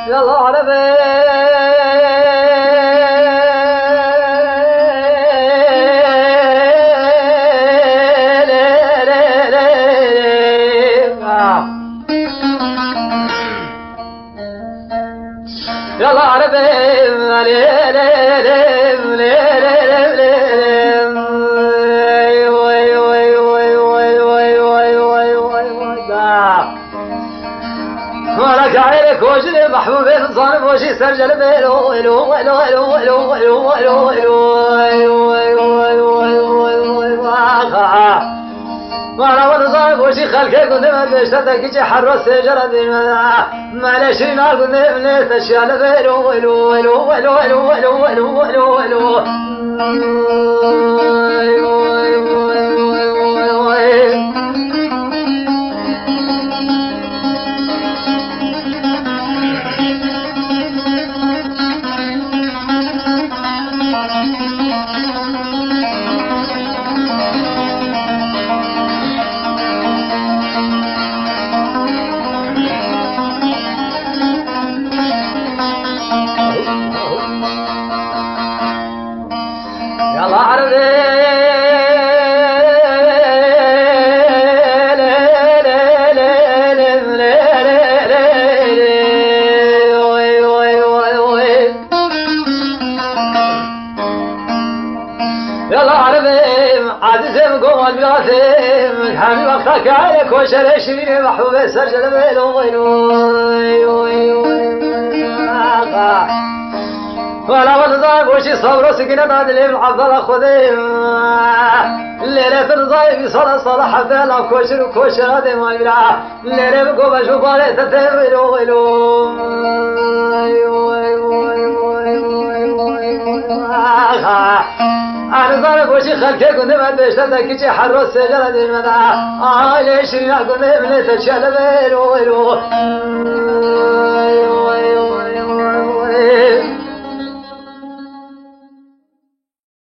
يلا عربي يلا عربي ولك عينك وجلي محبوبين ظالم وشي سرجل بيلو ولو ولو ولو ولو ولو ولو ولو وانا ونظام وشي خلقك قدام بيشتدك يجي حرس جرد معلش نار قدام ليت اشياء بيلو ولو ولو ولو ولو ولو ولو ولو يلا عربي يلا عربي عزيزي قوم البلاتي حامي وقتك عليك وشري شيرين محبوب سجل بيلو ولا ونظام وشي صبر سكينة بعد الليل عبدالله خذيم الليلة نظايم صلاة صلاة حفالة كوشر وكوشر هذي ما يبلع الليلة بقوم أشوف عليه تتبلو ويلو أنا ظالم وشي خلقك كنت ما بيشتدك يجي حرس سجلة دي المدى ليش رينا كنت من تشال بيلو